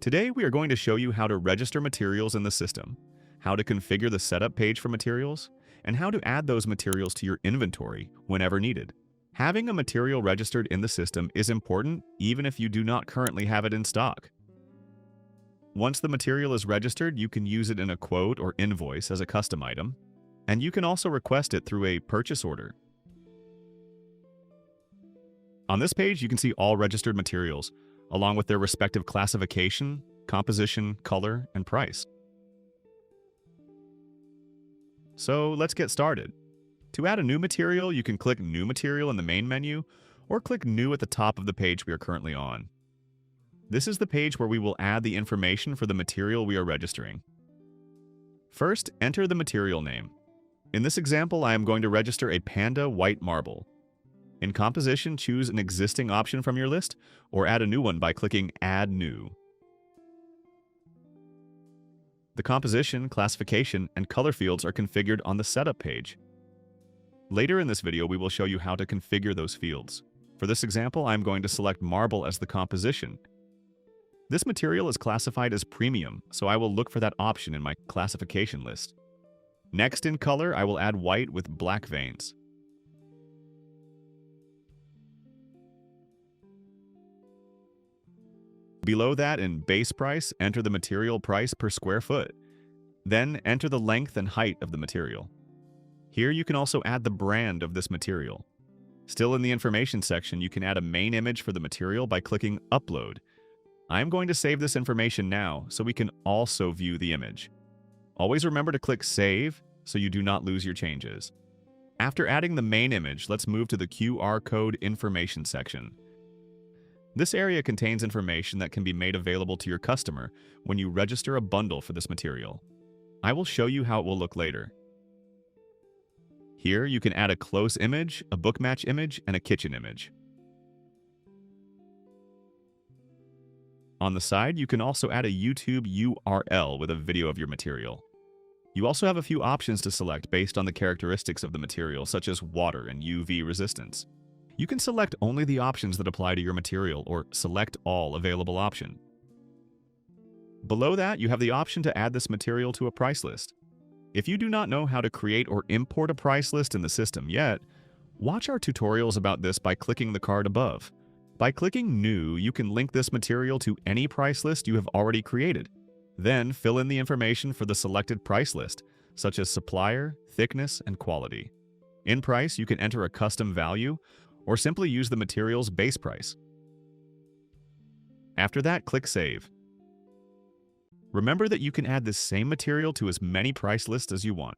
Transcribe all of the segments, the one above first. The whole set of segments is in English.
Today, we are going to show you how to register materials in the system, how to configure the setup page for materials, and how to add those materials to your inventory whenever needed. Having a material registered in the system is important even if you do not currently have it in stock. Once the material is registered, you can use it in a quote or invoice as a custom item, and you can also request it through a purchase order. On this page, you can see all registered materials, along with their respective classification, composition, color, and price. So let's get started. To add a new material, you can click New Material in the main menu, or click New at the top of the page we are currently on. This is the page where we will add the information for the material we are registering. First, enter the material name. In this example, I am going to register a Panda White Marble. In composition, choose an existing option from your list, or add a new one by clicking Add New. The composition, classification, and color fields are configured on the setup page. Later in this video, we will show you how to configure those fields. For this example, I am going to select marble as the composition. This material is classified as premium, so I will look for that option in my classification list. Next, in color, I will add white with black veins. Below that, in base price, enter the material price per square foot. Then enter the length and height of the material. Here you can also add the brand of this material. Still in the information section, you can add a main image for the material by clicking Upload. I am going to save this information now so we can also view the image. Always remember to click Save so you do not lose your changes. After adding the main image, let's move to the QR code information section. This area contains information that can be made available to your customer when you register a bundle for this material. I will show you how it will look later. Here, you can add a close image, a book match image, and a kitchen image. On the side, you can also add a YouTube URL with a video of your material. You also have a few options to select based on the characteristics of the material, such as water and UV resistance. You can select only the options that apply to your material or select all available option. Below that, you have the option to add this material to a price list. If you do not know how to create or import a price list in the system yet, watch our tutorials about this by clicking the card above. By clicking New, you can link this material to any price list you have already created. Then fill in the information for the selected price list, such as supplier, thickness, and quality. In price, you can enter a custom value, or simply use the material's base price. After that, click Save. Remember that you can add this same material to as many price lists as you want.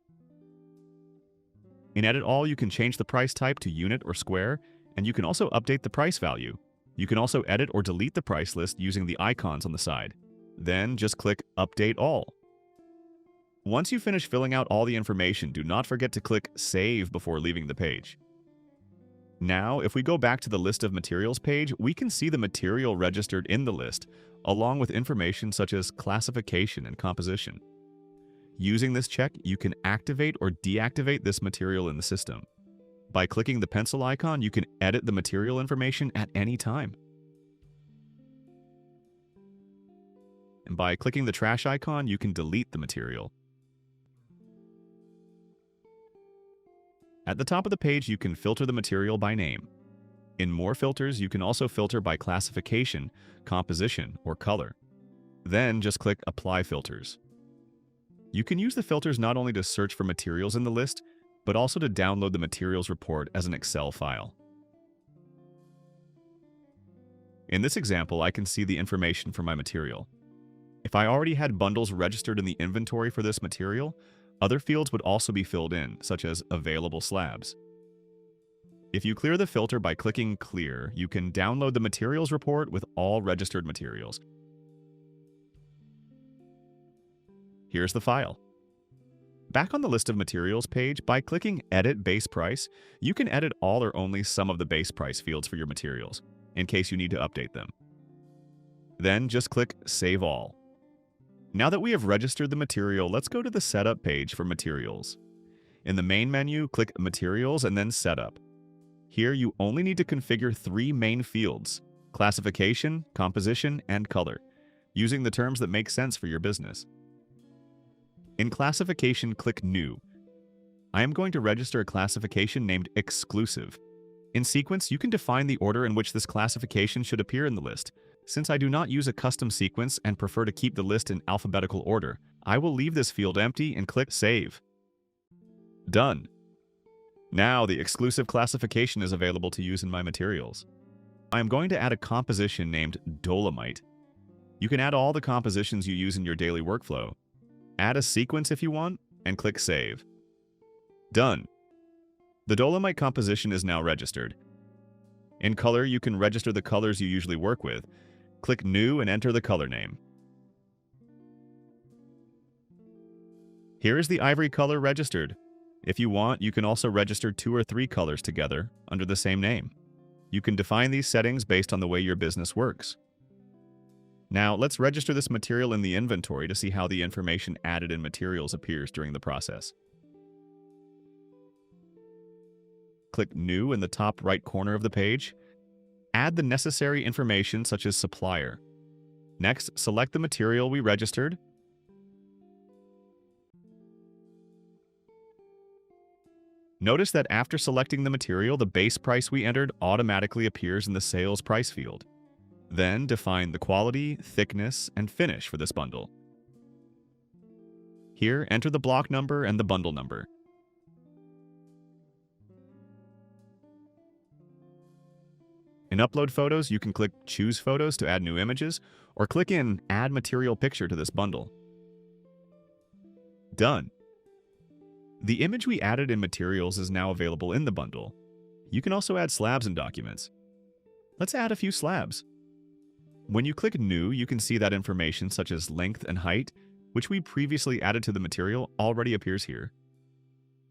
In Edit All, you can change the price type to unit or square, and you can also update the price value. You can also edit or delete the price list using the icons on the side. Then just click Update All. Once you finish filling out all the information, do not forget to click Save before leaving the page. Now, if we go back to the List of Materials page, we can see the material registered in the list, along with information such as classification and composition. Using this check, you can activate or deactivate this material in the system. By clicking the pencil icon, you can edit the material information at any time. And by clicking the trash icon, you can delete the material. At the top of the page, you can filter the material by name. In More Filters, you can also filter by classification, composition, or color. Then just click Apply Filters. You can use the filters not only to search for materials in the list, but also to download the materials report as an Excel file. In this example, I can see the information for my material. If I already had bundles registered in the inventory for this material, other fields would also be filled in, such as Available Slabs. If you clear the filter by clicking Clear, you can download the materials report with all registered materials. Here's the file. Back on the List of Materials page, by clicking Edit Base Price, you can edit all or only some of the base price fields for your materials, in case you need to update them. Then just click Save All. Now that we have registered the material, let's go to the Setup page for materials. In the main menu, click Materials and then Setup. Here you only need to configure 3 main fields: classification, composition, and color. using the terms that make sense for your business. In classification, click New. I am going to register a classification named Exclusive. In sequence, you can define the order in which this classification should appear in the list. Since I do not use a custom sequence and prefer to keep the list in alphabetical order, I will leave this field empty and click Save. Done. Now the exclusive classification is available to use in my materials. I am going to add a composition named Dolomite. You can add all the compositions you use in your daily workflow. Add a sequence if you want, and click Save. Done. The Dolomite composition is now registered. In color, you can register the colors you usually work with. Click New and enter the color name. Here is the ivory color registered. If you want, you can also register 2 or 3 colors together under the same name. You can define these settings based on the way your business works. Now, let's register this material in the inventory to see how the information added in materials appears during the process. Click New in the top right corner of the page. Add the necessary information such as supplier. Next, select the material we registered. Notice that after selecting the material, the base price we entered automatically appears in the sales price field. Then define the quality, thickness, and finish for this bundle. Here, enter the block number and the bundle number. In Upload Photos, you can click Choose Photos to add new images, or click in Add Material Picture to this bundle. Done. The image we added in Materials is now available in the bundle. You can also add slabs in documents. Let's add a few slabs. When you click New, you can see that information such as length and height, which we previously added to the material, already appears here.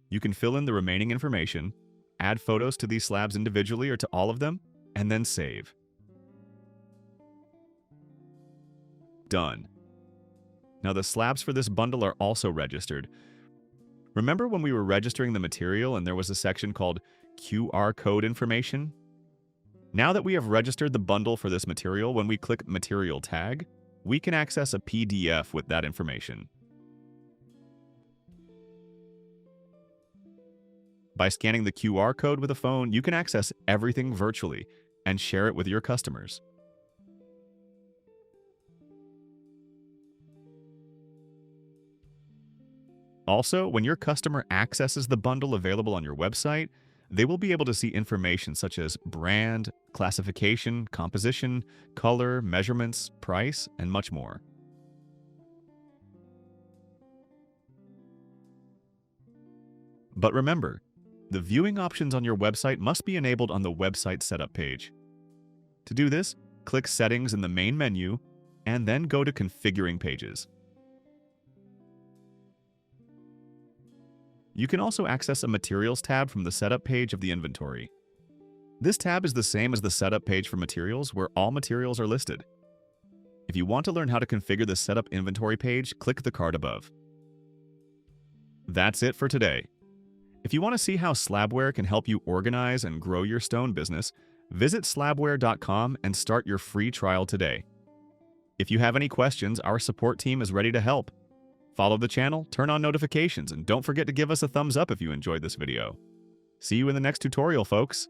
You can fill in the remaining information, add photos to these slabs individually or to all of them, and then save. Done. Now the slabs for this bundle are also registered. Remember when we were registering the material and there was a section called QR code information? Now that we have registered the bundle for this material, when we click Material Tag, we can access a PDF with that information. By scanning the QR code with a phone, you can access everything virtually and share it with your customers. Also, when your customer accesses the bundle available on your website, they will be able to see information such as brand, classification, composition, color, measurements, price, and much more. But remember, the viewing options on your website must be enabled on the Website Setup page. To do this, click Settings in the main menu, and then go to Configuring Pages. You can also access a Materials tab from the Setup page of the inventory. This tab is the same as the Setup page for materials, where all materials are listed. If you want to learn how to configure the Setup inventory page, click the card above. That's it for today. If you want to see how SlabWare can help you organize and grow your stone business, visit slabware.com and start your free trial today. If you have any questions, our support team is ready to help. Follow the channel, turn on notifications, and don't forget to give us a thumbs up if you enjoyed this video. See you in the next tutorial, folks!